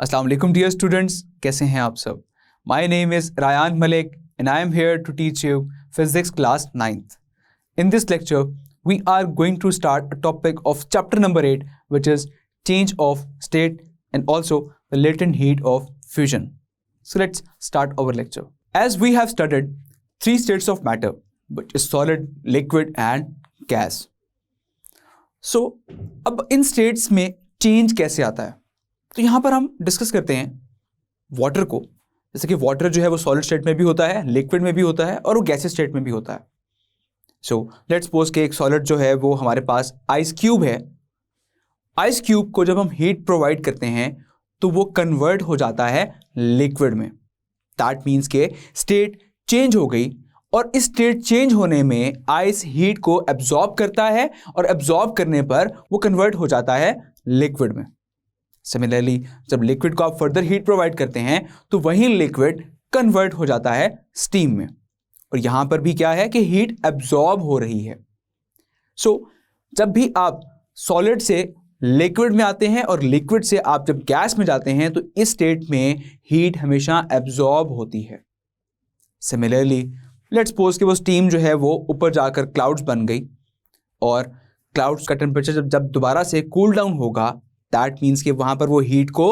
अस्सलाम वालेकुम dear students, कैसे हैं आप सब। My name is Rayan Malik and I am here to teach you physics class 9th. In this lecture, we are going to start a topic of chapter number 8, which is change of state and also the latent heat of fusion. So let's start our lecture. As we have studied three states of matter, which is solid, liquid and gas. So अब इन states में change कैसे आता है, तो यहाँ पर हम discuss करते हैं वाटर को। जैसे कि वाटर जो है वो सॉलिड स्टेट में भी होता है, लिक्विड में भी होता है और वो गैसियस स्टेट में भी होता है। सो लेट्स सपोज कि एक सॉलिड जो है वो हमारे पास आइस क्यूब है। आइस क्यूब को जब हम हीट प्रोवाइड करते हैं तो वो कन्वर्ट हो जाता है लिक्विड में। दैट मीन्स के स्टेट चेंज हो गई और इस स्टेट चेंज होने में आइस हीट को एब्जॉर्ब करता है और एब्जॉर्ब करने पर वो कन्वर्ट हो जाता है लिक्विड में। सिमिलरली जब लिक्विड को आप फर्दर हीट प्रोवाइड करते हैं तो वही लिक्विड कन्वर्ट हो जाता है स्टीम में। और यहां पर भी क्या है कि हीट एब्जॉर्ब हो रही है। सो जब भी आप सॉलिड से लिक्विड में आते हैं और लिक्विड से आप जब गैस में जाते हैं तो इस स्टेट में हीट हमेशा एब्जॉर्ब होती है। सिमिलरली लेट्स सपोज कि वो स्टीम जो है वो ऊपर जाकर क्लाउड्स बन गई और क्लाउड्स का टेम्परेचर जब दोबारा से कूल डाउन होगा, दैट मीन्स कि वहां पर वो हीट को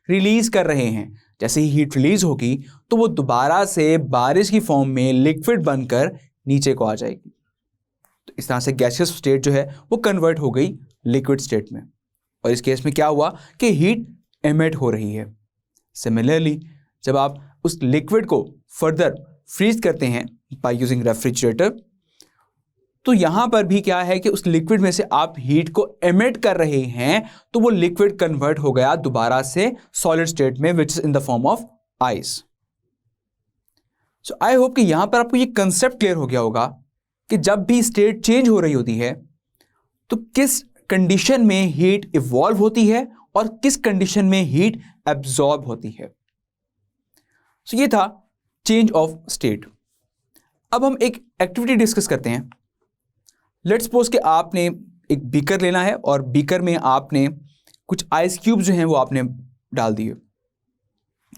रिलीज कर रहे हैं। जैसे ही हीट रिलीज होगी तो वो दोबारा से बारिश की फॉर्म में लिक्विड बनकर नीचे को आ जाएगी। तो इस तरह से गैसियस स्टेट जो है वो कन्वर्ट हो गई लिक्विड स्टेट में। और इस केस में क्या हुआ कि हीट एमिट हो रही है। सिमिलरली जब आप उस लिक्विड को फर्दर फ्रीज करते हैं बाय यूजिंग रेफ्रिजरेटर, तो यहां पर भी क्या है कि उस लिक्विड में से आप हीट को एमिट कर रहे हैं तो वो लिक्विड कन्वर्ट हो गया दोबारा से सॉलिड स्टेट में, which is in the form of ice. So I hope कि यहां पर आपको ये कंसेप्ट क्लियर हो गया होगा कि जब भी स्टेट चेंज हो रही होती है तो किस कंडीशन में हीट इवॉल्व होती है और किस कंडीशन में हीट एब्जॉर्ब होती है। सो ये था चेंज ऑफ स्टेट। अब हम एक एक्टिविटी डिस्कस करते हैं। लेट्स सपोज कि आपने एक बीकर लेना है और बीकर में आपने कुछ आइस क्यूब जो हैं वो आपने डाल दिए।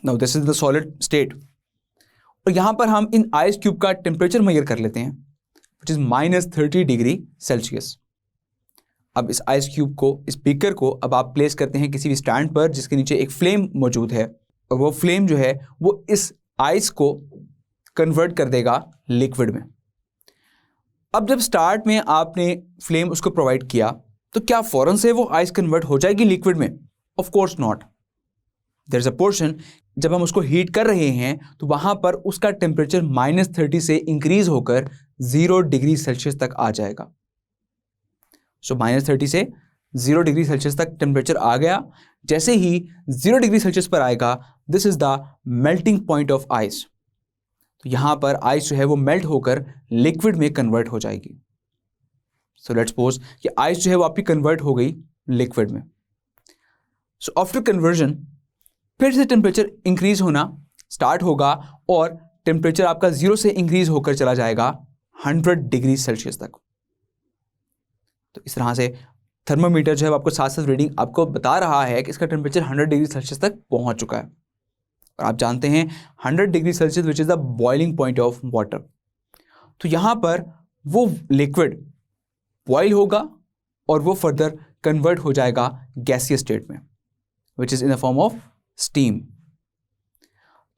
Now this is the solid state और यहां पर हम इन आइस क्यूब का टेम्परेचर मेजर कर लेते हैं, विच इज -30 डिग्री सेल्सियस। अब इस आइस क्यूब को, इस बीकर को अब आप प्लेस करते हैं किसी भी स्टैंड पर जिसके नीचे एक फ्लेम मौजूद है और वो फ्लेम जो है वो इस आइस को कन्वर्ट कर देगा लिक्विड में। अब जब स्टार्ट में आपने फ्लेम उसको प्रोवाइड किया तो क्या फौरन से वो आइस कन्वर्ट हो जाएगी लिक्विड में? Of course not. There is a portion जब हम उसको हीट कर रहे हैं तो वहां पर उसका टेम्परेचर -30 से इंक्रीज होकर 0 डिग्री सेल्सियस तक आ जाएगा। सो -30 से 0 डिग्री सेल्सियस तक टेम्परेचर आ गया। जैसे ही 0 डिग्री सेल्सियस पर आएगा, this is the melting point of ice. तो यहां पर आइस जो है वो मेल्ट होकर लिक्विड में कन्वर्ट हो जाएगी। सो लेट्स सपोज कि आइस जो है वो आपकी कन्वर्ट हो गई लिक्विड में। सो आफ्टर कन्वर्जन फिर से टेम्परेचर इंक्रीज होना स्टार्ट होगा और टेम्परेचर आपका 0 से इंक्रीज होकर चला जाएगा 100 डिग्री सेल्सियस तक। तो इस तरह से थर्मोमीटर जो है आपको साथ साथ रीडिंग आपको बता रहा है कि इसका टेम्परेचर 100 डिग्री सेल्सियस तक पहुंच चुका है। और आप जानते हैं 100 degree Celsius which is the boiling point of water. तो यहां पर वो लिक्विड बॉइल होगा और वो फर्दर कन्वर्ट हो जाएगा गैसियस स्टेट में, which is in the form of steam.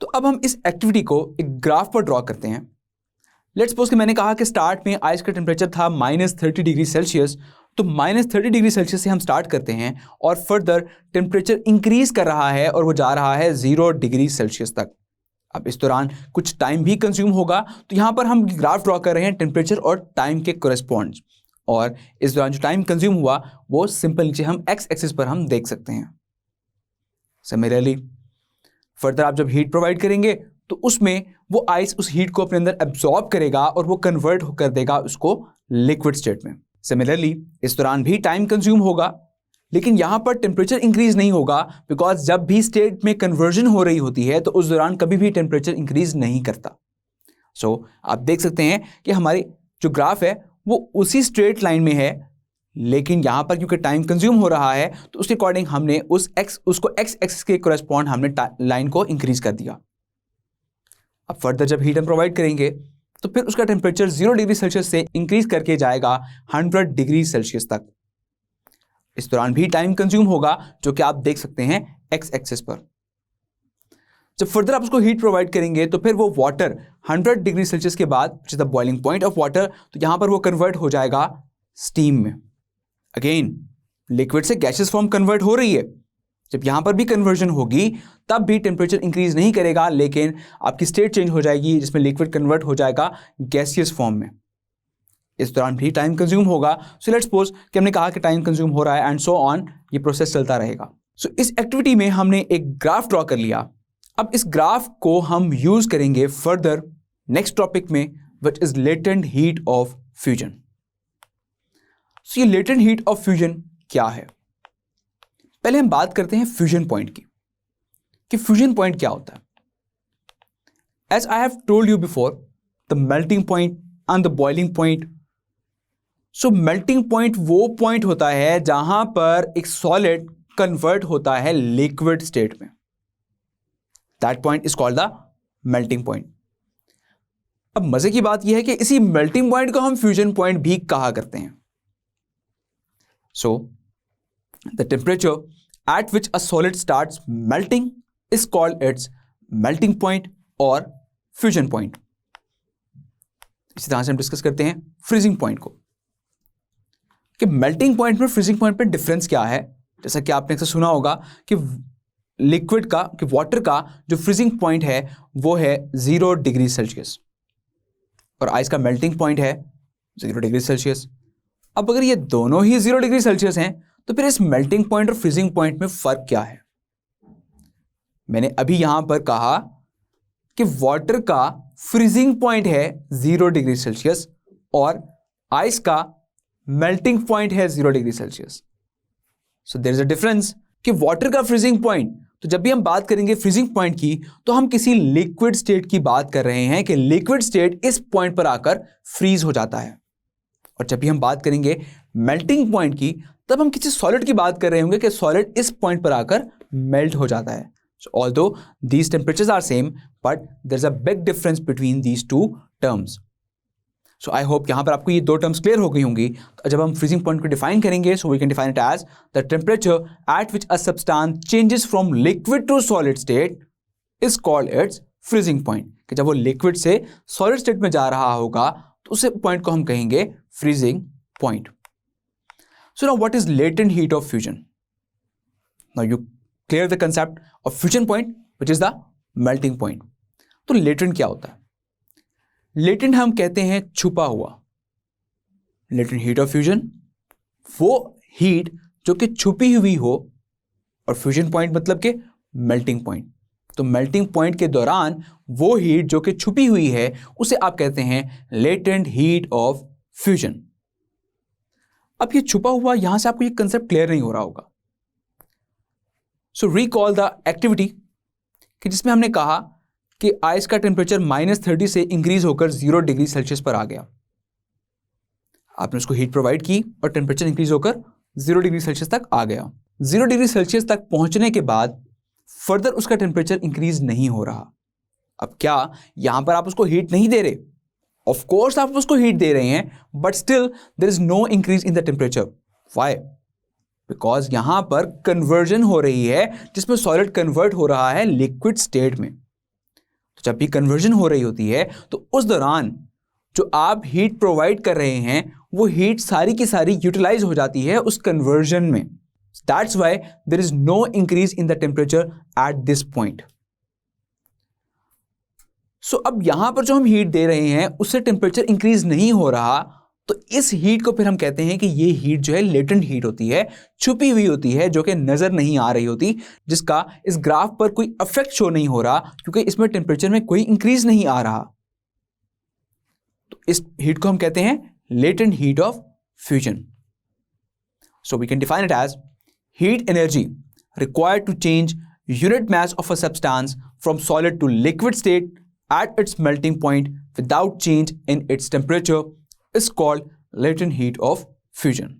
तो अब हम इस एक्टिविटी को एक ग्राफ पर ड्रॉ करते हैं। लेट्स सपोज कि मैंने कहा कि स्टार्ट में आइस का टेम्परेचर था -30 डिग्री सेल्सियस, तो -30 डिग्री सेल्सियस से हम स्टार्ट करते हैं और फर्दर टेम्परेचर इंक्रीज कर रहा है और वो जा रहा है 0 डिग्री सेल्सियस तक। अब इस दौरान कुछ टाइम भी कंज्यूम होगा, तो यहां पर हम ग्राफ ड्रॉ कर रहे हैं टेम्परेचर और टाइम के कोरेस्पॉन्ड। और इस दौरान जो टाइम कंज्यूम हुआ वो सिंपल नीचे हम एक्स एक्सिस पर हम देख सकते हैं। सिमिलरली फर्दर आप जब हीट प्रोवाइड करेंगे तो उसमें वो आइस उस हीट को अपने अंदर एब्जॉर्ब करेगा और वो कन्वर्ट कर देगा उसको लिक्विड स्टेट में। सिमिलरली इस दौरान भी टाइम कंज्यूम होगा, लेकिन यहां पर टेम्परेचर इंक्रीज नहीं होगा, बिकॉज जब भी स्टेट में कन्वर्जन हो रही होती है तो उस दौरान कभी भी टेम्परेचर इंक्रीज नहीं करता। सो आप देख सकते हैं कि हमारी जो ग्राफ है वो उसी स्ट्रेट लाइन में है लेकिन यहां पर क्योंकि टाइम कंज्यूम हो रहा है तो उसके अकॉर्डिंग हमने उसको एक्स एक्सिस के कोरेस्पॉन्ड हमने लाइन को इंक्रीज कर दिया। अब फर्दर जब हीट हम प्रोवाइड करेंगे तो फिर उसका टेम्परेचर 0 डिग्री सेल्सियस से इंक्रीज करके जाएगा 100 डिग्री सेल्सियस तक। इस दौरान भी टाइम कंज्यूम होगा, जो कि आप देख सकते हैं एक्स एक्सिस पर। जब फर्दर आप उसको हीट प्रोवाइड करेंगे तो फिर वो वाटर 100 डिग्री सेल्सियस के बाद, which is the boiling point of water, तो यहां पर वो कन्वर्ट हो जाएगा स्टीम में। अगेन लिक्विड से गैसेस फॉर्म कन्वर्ट हो रही है, जब यहां पर भी कन्वर्जन होगी तब भी टेम्परेचर इंक्रीज नहीं करेगा, लेकिन आपकी स्टेट चेंज हो जाएगी जिसमें लिक्विड कन्वर्ट हो जाएगा गैसियस फॉर्म में। इस दौरान भी टाइम कंज्यूम होगा। सो लेट्स सपोज कि हमने कहा कि टाइम कंज्यूम हो रहा है एंड सो ऑन, ये प्रोसेस चलता रहेगा। सो इस एक्टिविटी में हमने एक ग्राफ ड्रॉ कर लिया। अब इस ग्राफ को हम यूज करेंगे फर्दर नेक्स्ट टॉपिक में, which is latent heat of fusion. So ये लेटेंट हीट ऑफ फ्यूजन क्या है? पहले हम बात करते हैं फ्यूजन पॉइंट की, कि फ्यूजन पॉइंट क्या होता है। As I have told you before, the melting point and the boiling point. So melting point वो पॉइंट होता है जहां पर एक सॉलिड कन्वर्ट होता है लिक्विड स्टेट में। That point is called the melting point. अब मजे की बात यह है कि इसी मेल्टिंग पॉइंट को हम फ्यूजन पॉइंट भी कहा करते हैं। So the temperature eight which a solid starts melting is called its melting point और फ्यूजन पॉइंट। इसी तरह से हम डिस्कस करते हैं फ्रीजिंग पॉइंट को, कि मेल्टिंग पॉइंट में फ्रीजिंग पॉइंट पे डिफरेंस क्या है। जैसा कि आपने अक्सर सुना होगा कि लिक्विड का, कि वाटर का जो फ्रीजिंग पॉइंट है वो है 0 डिग्री सेल्सियस और आइस का मेल्टिंग पॉइंट है 0 डिग्री सेल्सियस। अब अगर ये दोनों ही 0 डिग्री सेल्सियस हैं तो फिर इस मेल्टिंग पॉइंट और फ्रीजिंग पॉइंट में फर्क क्या है? मैंने अभी यहां पर कहा कि वाटर का फ्रीजिंग पॉइंट है 0 डिग्री सेल्सियस और आइस का मेल्टिंग पॉइंट है 0 degree Celsius. So there is a difference कि वाटर का फ्रीजिंग पॉइंट, तो जब भी हम बात करेंगे फ्रीजिंग पॉइंट की तो हम किसी लिक्विड स्टेट की बात कर रहे हैं कि लिक्विड स्टेट इस पॉइंट पर आकर फ्रीज हो जाता है। और जब भी हम बात करेंगे मेल्टिंग पॉइंट की तब हम किसी सॉलिड की बात कर रहे होंगे कि सॉलिड इस पॉइंट पर आकर मेल्ट हो जाता है। So although these temperatures are same, but there's a big difference between these two terms. So I hope यहाँ पर आपको ये दो terms clear हो गई होंगी। तो जब हम freezing point को define करेंगे, so we can define it as the temperature at which a substance changes from liquid to solid state is called its freezing point. कि जब वो liquid से solid state में जा रहा होगा तो उस point को हम कहेंगे freezing point. So now what is latent heat of fusion? Now you clear the concept of fusion point, which is the melting point. तो latent क्या होता है? Latent हम कहते हैं छुपा हुआ। Latent heat of fusion वो heat जो कि छुपी हुई हो, और fusion point मतलब कि melting point। तो melting point के दौरान वो heat जो कि छुपी हुई है उसे आप कहते हैं latent heat of fusion। अब ये छुपा हुआ, यहां से आपको ये कंसेप्ट क्लियर नहीं हो रहा होगा। सो रिकॉल द एक्टिविटी, कि जिसमें हमने कहा कि आइस का टेम्परेचर -30 से इंक्रीज होकर 0 डिग्री सेल्सियस पर आ गया। आपने उसको हीट प्रोवाइड की और टेम्परेचर इंक्रीज होकर 0 डिग्री सेल्सियस तक आ गया। 0 डिग्री सेल्सियस तक पहुंचने के बाद फर्दर उसका टेम्परेचर इंक्रीज नहीं हो रहा। अब क्या यहां पर आप उसको हीट नहीं दे रहे? ऑफ कोर्स आप उसको हीट दे रहे हैं, but still there is no increase in the temperature. Why? Because यहां पर कन्वर्जन हो रही है जिसमें सॉलिड कन्वर्ट हो रहा है लिक्विड स्टेट में। तो जब भी कन्वर्जन हो रही होती है तो उस दौरान जो आप हीट प्रोवाइड कर रहे हैं वो हीट सारी की सारी यूटिलाइज हो जाती है उस कन्वर्जन में। That's why there is no increase in the temperature at this point. So अब यहां पर जो हम हीट दे रहे हैं उससे टेम्परेचर इंक्रीज नहीं हो रहा, तो इस हीट को फिर हम कहते हैं कि ये हीट जो है लेटेंट हीट होती है, छुपी हुई होती है, जो कि नजर नहीं आ रही होती, जिसका इस ग्राफ पर कोई इफेक्ट शो नहीं हो रहा क्योंकि इसमें टेम्परेचर में कोई इंक्रीज नहीं आ रहा। तो इस हीट को हम कहते हैं latent heat of fusion. So we can define it as heat energy required to change unit mass of a substance from solid to liquid state at its melting point without change in its temperature is called latent heat of fusion.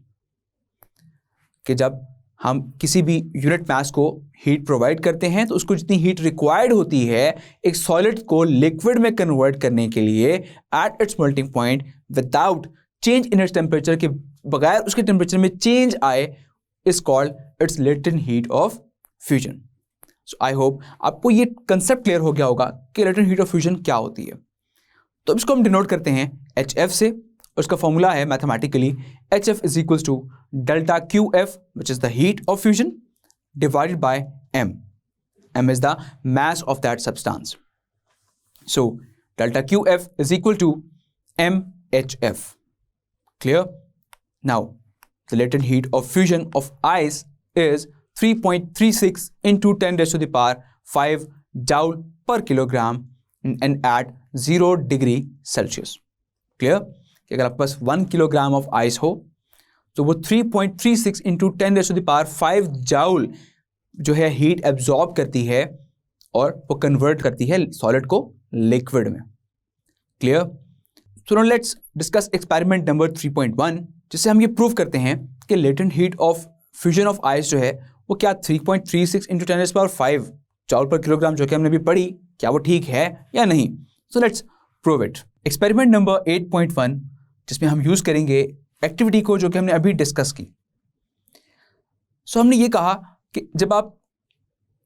कि जब हम किसी भी unit mass को heat provide करते हैं तो उसको जितनी हीट रिक्वायर्ड होती है एक सॉलिड को लिक्विड में कन्वर्ट करने के लिए at its melting point without change in its temperature, के बगैर उसके टेम्परेचर में चेंज आए, is called its latent heat of fusion. So I hope आपको ये कंसेप्ट क्लियर हो गया होगा कि लेटेंट हीट ऑफ फ्यूजन क्या होती है। तो इसको हम डिनोट करते हैं HF से, उसका फॉर्मूला है mathematically HF is equals to delta QF which is the heat of fusion divided by M. M is the mass of that substance. So delta QF is equal to MHF. Clear? Now the latent heat of fusion of ice is 3.36 into 10 raised to the power 5 joule per kilogram and at 0 degree Celsius. Clear? कि अगर आपके पास 1 kilogram of ice हो तो वो 3.36 into 10 raise to the power 5 joule जो है heat absorb करती है और वो कन्वर्ट करती है सॉलिड को लिक्विड में। Clear? So now let's discuss experiment number 3.1, जिससे हम ये प्रूव करते हैं कि latent heat of fusion of ice जो है वो क्या 3.36 into 10 raise to power 5 joule per kilogram जो कि हमने अभी पढ़ी, क्या वो ठीक है या नहीं। So let's prove it. Experiment number 8.1, जिसमें हम यूज करेंगे एक्टिविटी को जो कि हमने अभी डिस्कस की। सो हमने ये कहा कि जब आप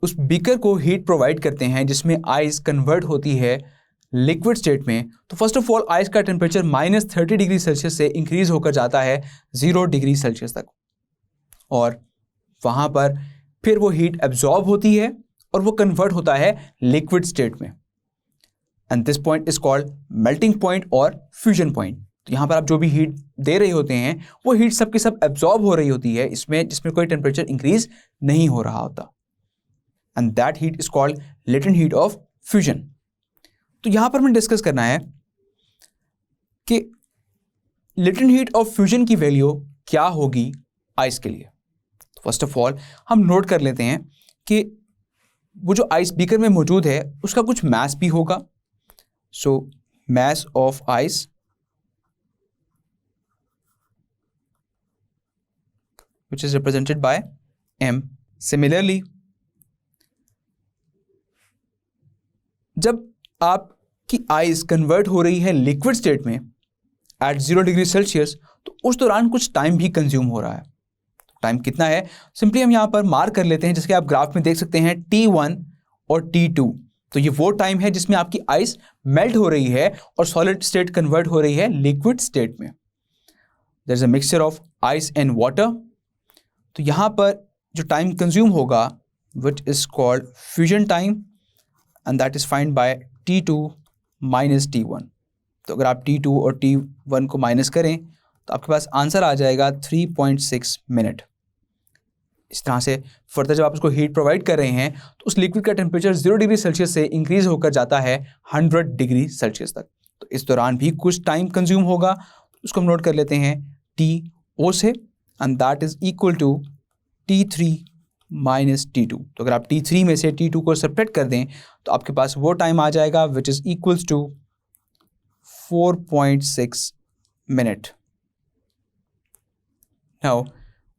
उस बीकर को हीट प्रोवाइड करते हैं जिसमें आइस कन्वर्ट होती है लिक्विड स्टेट में, तो फर्स्ट ऑफ ऑल आइस का टेम्परेचर -30 डिग्री सेल्सियस से इंक्रीज होकर जाता है 0 डिग्री सेल्सियस तक, और वहां पर फिर वो हीट एब्जॉर्ब होती है और वो कन्वर्ट होता है लिक्विड स्टेट में, and this point is called melting point और फ्यूजन पॉइंट। तो यहाँ पर आप जो भी हीट दे रहे होते हैं वो हीट सब की सब एब्जॉर्ब हो रही होती है इसमें, जिसमें कोई टेम्परेचर इंक्रीज नहीं हो रहा होता, and that heat is called latent heat of fusion. तो यहाँ पर हमें डिस्कस करना है कि लेटेंट हीट ऑफ फ्यूजन की वैल्यू क्या होगी आइस के लिए। तो फर्स्ट ऑफ ऑल हम नोट कर लेते हैं कि वो जो आइस बीकर में मौजूद है उसका कुछ मास भी होगा। So mass of ice which is represented by M. Similarly, जब आपकी आइस कन्वर्ट हो रही है लिक्विड स्टेट में एट 0 डिग्री सेल्सियस, तो उस दौरान कुछ टाइम भी कंज्यूम हो रहा है। टाइम कितना है सिंपली हम यहाँ पर मार्क कर लेते हैं, जिसके आप ग्राफ में देख सकते हैं T1 और T2। तो ये वो टाइम है जिसमें आपकी आइस मेल्ट हो रही है और सॉलिड स्टेट कन्वर्ट हो रही है लिक्विड स्टेट में। There is a mixture of ice and water. तो यहाँ पर जो टाइम कंज्यूम होगा which is called fusion time, and that is find by T2 minus T1। तो अगर आप T2 और T1 को माइनस करें तो आपके पास आंसर आ जाएगा 3.6 मिनट। इस तरह से फर्दर जब आप उसको हीट प्रोवाइड कर रहे हैं तो उस लिक्विड का टेम्परेचर 0 डिग्री सेल्सियस से इंक्रीज होकर जाता है 100 डिग्री सेल्सियस तक। तो इस दौरान भी कुछ टाइम कंज्यूम होगा, उसको हम नोट कर लेते हैं TO से, and that is equal to T3 minus T2। तो अगर आप T3 में से T2 को सब्ट्रैक्ट कर दें तो आपके पास वो टाइम आ जाएगा which is equals to 4.6 minute. Now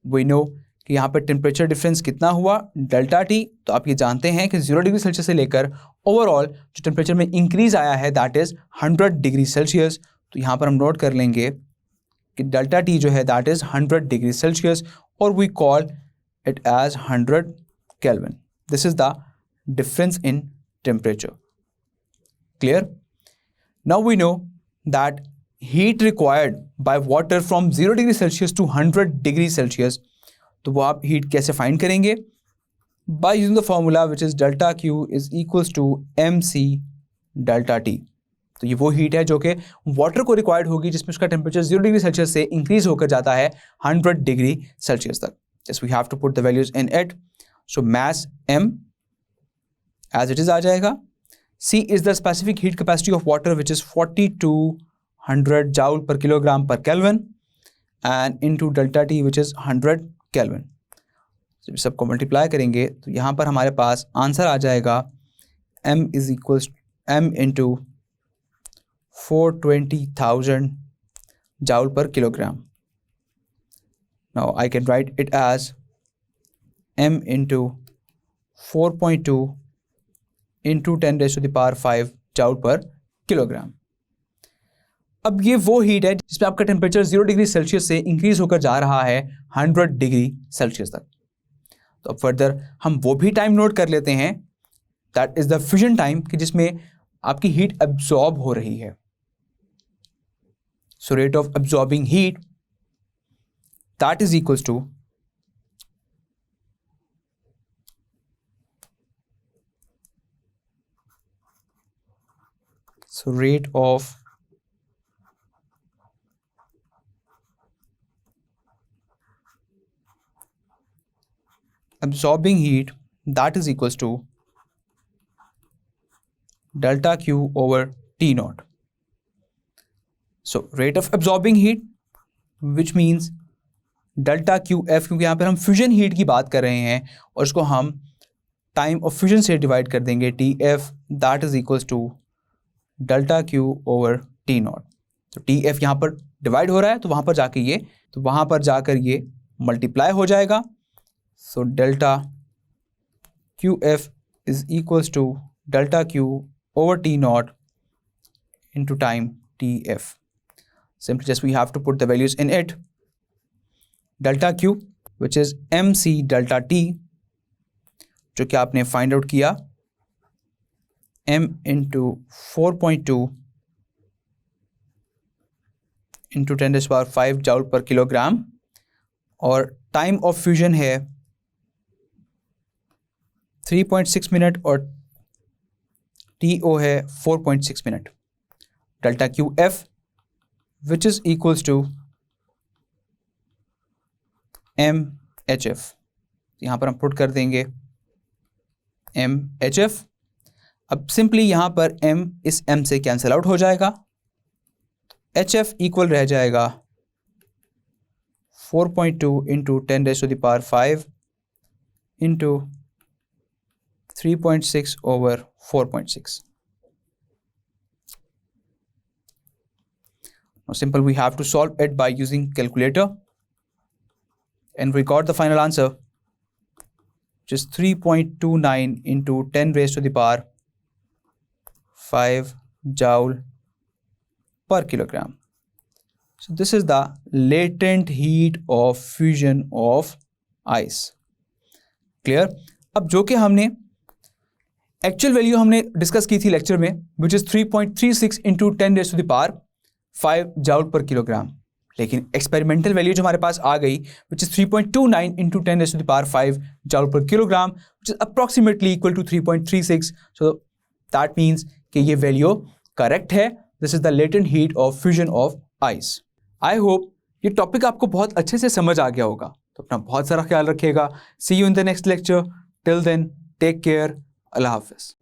we know कि यहाँ पर टेम्परेचर डिफरेंस कितना हुआ डेल्टा T। तो आप ये जानते हैं कि 0 डिग्री सेल्सियस से लेकर ओवरऑल जो टेम्परेचर में इंक्रीज आया है दैट इज 100 डिग्री सेल्सियस। तो यहाँ पर हम नोट कर लेंगे कि डेल्टा T जो है दैट इज 100 डिग्री सेल्सियस, और we call it as 100 kelvin. This is the difference in temperature. Clear? Now we know that heat required by water from 0 degree Celsius to 100 degree Celsius. तो वो आप heat कैसे find करेंगे? By using the formula which is delta Q is equals to MC delta T। तो ये वो heat है जो कि वाटर को रिक्वायर्ड होगी जिसमें उसका टेम्परेचर 0 डिग्री सेल्सियस से इंक्रीज होकर जाता है 100 डिग्री सेल्सियस तक। Just we have to put the values in it. So mass M as it is आ जाएगा। C is the specific heat capacity of water which is 4200 joule per kilogram per kelvin, and into delta T which is 100 kelvin. जब सबको multiply करेंगे तो यहाँ पर हमारे पास answer आ जाएगा M is equals M into 420,000 joule per kilogram. Now I can write it as m into 4.2 into 10 raised to the power 5 joule per kilogram. अब ये वो हीट है जिसमें आपका टेम्परेचर 0 डिग्री सेल्सियस से इंक्रीज होकर जा रहा है 100 डिग्री सेल्सियस तक। तो अब फर्दर हम वो भी टाइम नोट कर लेते हैं, that is the fusion time, कि जिसमें आपकी हीट एब्जॉर्ब हो रही है। So rate of absorbing heat that is equals to rate of absorbing heat that is equals to delta Q over T naught. So rate of absorbing heat which means delta QF, क्योंकि यहाँ पर हम fusion heat की बात कर रहे हैं और इसको हम टाइम ऑफ फ्यूजन से डिवाइड कर देंगे, TF that is equals to delta Q over T naught. तो TF यहाँ पर डिवाइड हो रहा है तो वहाँ पर जाकर ये मल्टीप्लाई हो जाएगा। So delta QF is equals to delta Q over T naught into time TF. Simply just we have to put the values in it. Delta Q which is MC delta T, जो कि आपने find out किया m into 4.2 into 10 raised to power 5 joule per kilogram, और time of fusion है 3.6 minute और TO है 4.6 minute. Delta QF which is equals to MHF, यहाँ पर हम पुट कर देंगे MHF। अब सिंपली यहाँ पर m इस m से कैंसिल आउट हो जाएगा, HF इक्वल रह जाएगा 4.2 into 10 raised to the power 5 into 3.6 over 4.6. Now simple we have to solve it by using calculator and we got the final answer, which is 3.29 into 10 raised to the power 5 joule per kilogram. So this is the latent heat of fusion of ice. Clear? अब जो कि हमने actual value हमने discuss की थी lecture में, which is 3.36 into 10 raised to the power 5 joule per kilogram, लेकिन experimental value जो हमारे पास आ गई which is 3.29 into 10 raised to the power 5 joule per kilogram, which is approximately equal to 3.36. So that means कि ये value correct है। This is the latent heat of fusion of ice. I hope ये topic आपको बहुत अच्छे से समझ आ गया होगा, तो अपना बहुत सारा ख्याल रखिएगा। See you in the next lecture. Till then take care. अल्लाह हाफिज।